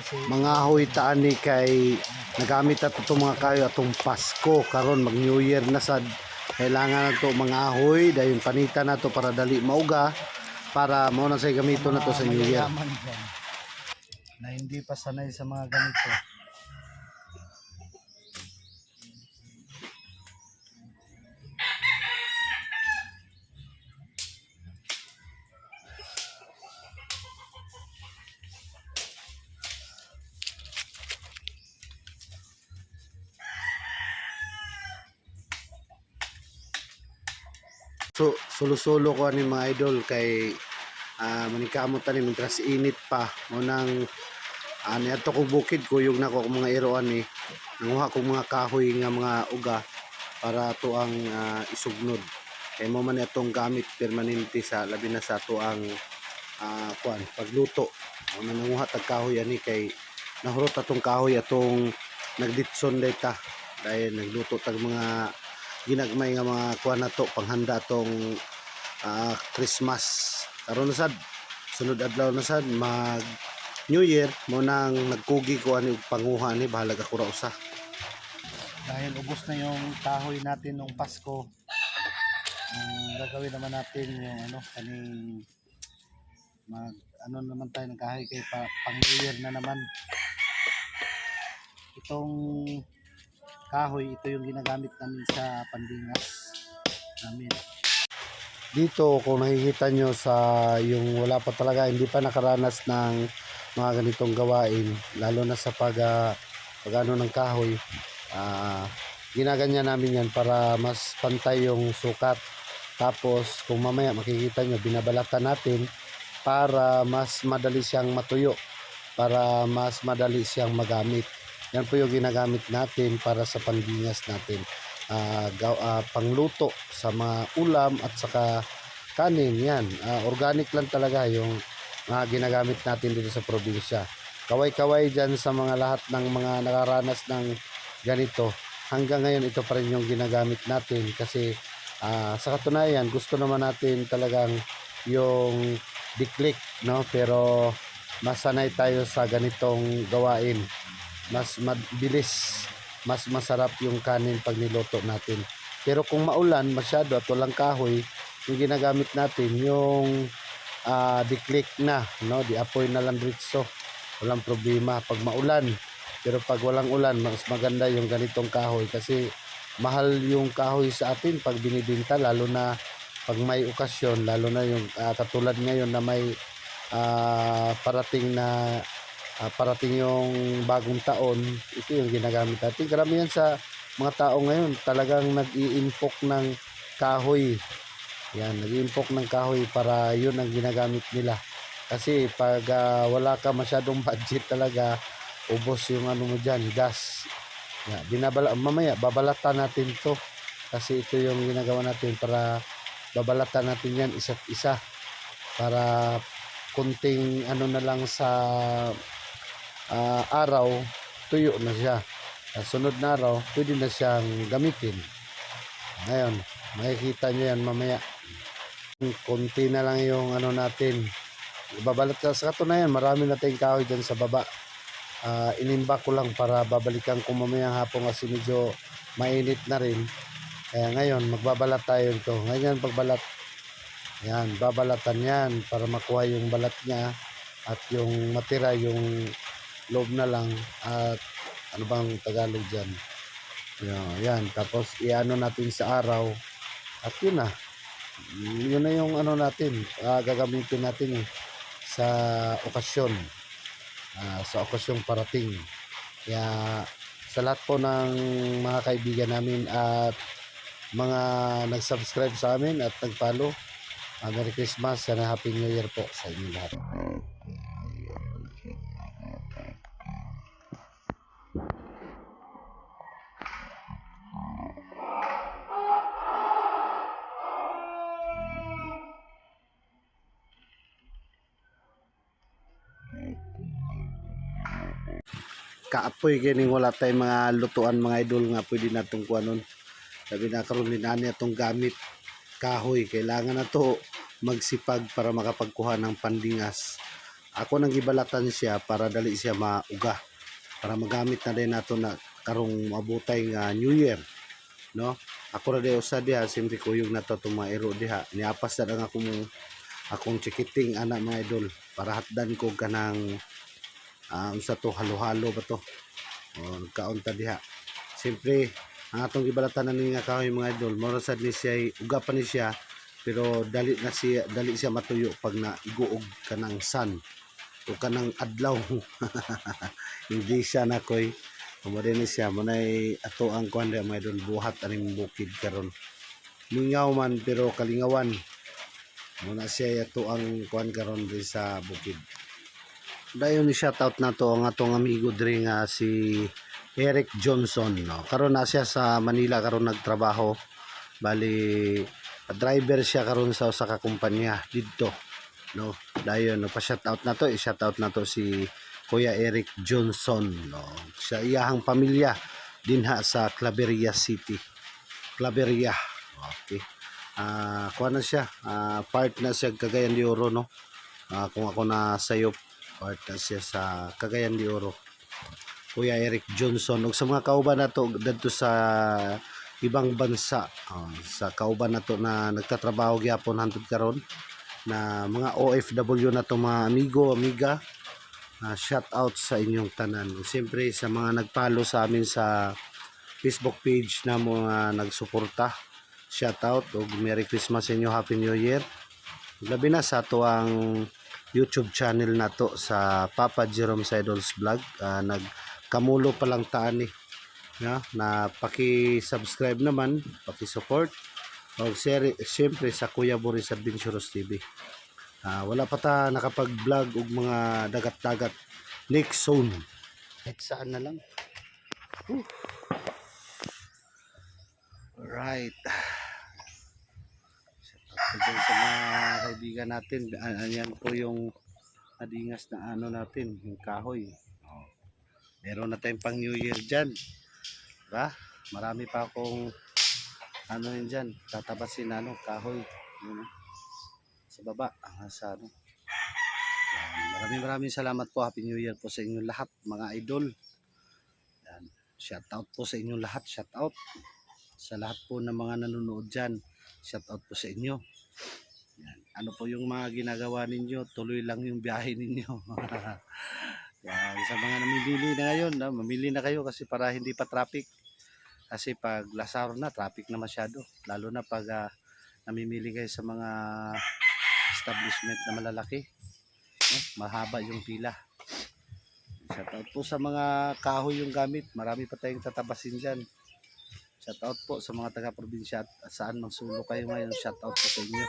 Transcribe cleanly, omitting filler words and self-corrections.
mga ahoy taan ni kay nagamit ato itong mga kayo atong Pasko karon mag New Year na sad. Kailangan nato mga ahoy dayon panitan nato para dali mauga para mao na say gamito nato sa New Year. Na hindi pa sanay sa mga ganito. So sulo-sulo ko ani mga idol kay manikamot ani mintras init pa mo nang ani ato ko bukid kuyog na ko mga iroan ni nanguha ko mga kahoy nga mga uga para to ang isugnod kay mo man atong gamit permanente sa labi na sa to ang kuan pagluto mo nanguha tag kahoy ani kay nahurot atong kahoy atong nagditson dayta dahil nagluto tag mga ginagmay nga mga kuan nato panghanda tong Christmas karon na sad sunod adlaw na sad mag New Year mo nang nagkugi ko ani panguha ni bahala ka kura usa Dahil ubos na yung kahoy natin nung Pasko, gagawin naman natin yung kaning mag naman tayo ng kahoy kay pang New Year na naman. Itong kahoy, ito yung ginagamit namin sa pandingas namin. dito kung nakikita nyo sa yung wala pa talaga hindi pa nakaranas ng mga ganitong gawain lalo na sa pagano ng kahoy ginaganyan namin yan para mas pantay yung sukat tapos kung mamaya makikita nyo binabalatan natin para mas madali siyang matuyo para mas madali siyang magamit yan po yung ginagamit natin para sa pandingas natin pangluto sa mga ulam at saka kanin yan organic lang talaga yung ginagamit natin dito sa probinsya kaway-kaway dyan sa mga lahat ng mga nakaranas ng ganito hanggang ngayon ito pa rin yung ginagamit natin kasi sa katunayan gusto naman natin talagang yung diklik no pero masanay tayo sa ganitong gawain mas mabilis mas masarap yung kanin pag niluto natin. Pero kung maulan masyado at walang kahoy, yung ginagamit natin yung diklik na, no? Diapoy na lang diretso. Walang problema pag maulan. Pero pag walang ulan, mas maganda yung ganitong kahoy kasi mahal yung kahoy sa atin pag binibenta lalo na pag may okasyon, lalo na yung katulad ngayon na may parating yung bagong taon, ito yung ginagamit natin. Karamihan sa mga tao ngayon talagang nag-iimpok ng kahoy. Yan, nag-iimpok ng kahoy para yun ang ginagamit nila. Kasi pag wala ka masyadong budget talaga, ubos yung mo dyan, gas. Yan, mamaya, babalatan natin to kasi ito yung ginagawa natin para babalatan natin yan isa't isa para kunting na lang sa araw tuyo na siya sunod na araw pwede na siyang gamitin ngayon makikita nyo yan mamaya kunti na lang yung natin babalat sa katunayan marami na tayong kahoy dyan sa baba inimba ko lang para babalikan ko mamayang hapon kasi medyo mainit na rin kaya ngayon magbabalat tayo ito ngayon pagbalat yan babalatan yan para makuha yung balat niya at yung matira yung loob na lang at ano bang Tagalog dyan yan tapos iano natin sa araw at yun na yung natin gagamitin natin sa okasyon parating kaya sa lahat po ng mga kaibigan namin at mga nag-subscribe sa amin at nag-follow Merry Christmas and Happy New Year po sa inyo lahat. Kaapoy kining wala tay mga lutuan mga idol nga pwede natong kuanon. Sabi na karon ni nani atong gamit kahoy kailangan na to magsipag para makapagkuha ng pandingas ako nang gibalatan siya para dali siya mauga. Para magamit na din nato na karong mabutay nga New Year, no? Ako ra day usa diha, simple kuyog na to tumairo diha. Niapas na lang akong chikiting ana mga idol para hatdan ko kanang unsa to halo-halo ba to. O kaunta diha. Siyempre, ang atong gibalatan na ni nga kahoy mga idol, mura sad ni siya uga pa ni siya pero dali siya matuyo pag naiguog kanang sun o kanang adlaw. Hindi siya nakoy kumare ni siya manay ato ang kuan di mga idol buhat aning bukid karon. Lingaw man pero kalingawan. Muna siya ato ang kuan karon di sa bukid. Dayon ni shout out nato ang atong amigo diri nga si Eric Johnson, no. Karon na siya sa Manila karon nagtrabaho. Bali driver siya karon sa usa ka kumpanya didto, no. Dayon no pa shout out nato, i-shout out nato si Kuya Eric Johnson, no. Sa iyahang pamilya dinha sa Claveria City. Claveria. Okay. Kuha na siya. Part na siya Cagayan de Oro, no. Kung ako na sayop, part na siya sa Cagayan de Oro. Kuya Eric Johnson ug sa mga kauban nato didto sa ibang bansa, sa kauban nato na nagtatrabaho gyapon hantud karon na mga OFW na to mga amigo, amiga, shout out sa inyong tanan. Siyempre sa mga nagpalo sa amin sa Facebook page na mga nagsuporta, shout out ug Merry Christmas sa inyo, Happy New Year. Labi na sa ato ang YouTube channel nato sa Papa Jerome Idols Vlog. Nagkamulo pa lang taan ni na paki-subscribe naman, paki-support o siyempre sa Kuya Boris Adventures TV. Wala pa ta nakapag-vlog og mga dagat-dagat lake zone. Kahit saan na lang. Right. Sa mga kaibigan natin, ayan po yung adingas na ano natin, yung kahoy. Meron na tayong pang New Year dyan. Diba? Marami pa akong ano yun dyan, tatabasin na kahoy. Yun, sa baba, sa ano. Maraming salamat po. Happy New Year po sa inyong lahat, mga idol. Yan. Shout out po sa inyong lahat. Shout out sa lahat po ng mga nanonood dyan. Shout out po sa inyo. Yan. Ano po yung mga ginagawa ninyo? Tuloy lang yung biyahe ninyo. Yan. Sa mga namimili na ngayon, mamili na kayo kasi para hindi pa traffic. Kasi pag Lasaro na, traffic na masyado. Lalo na pag namimili kayo sa mga establishment na malalaki. Mahaba yung pila. Shout out po sa mga kahoy yung gamit. Marami pa tayong tatabasin dyan. Shout out po sa mga taga-probinsya at saan mang sulok kayo ngayon. Shout out po sa inyo.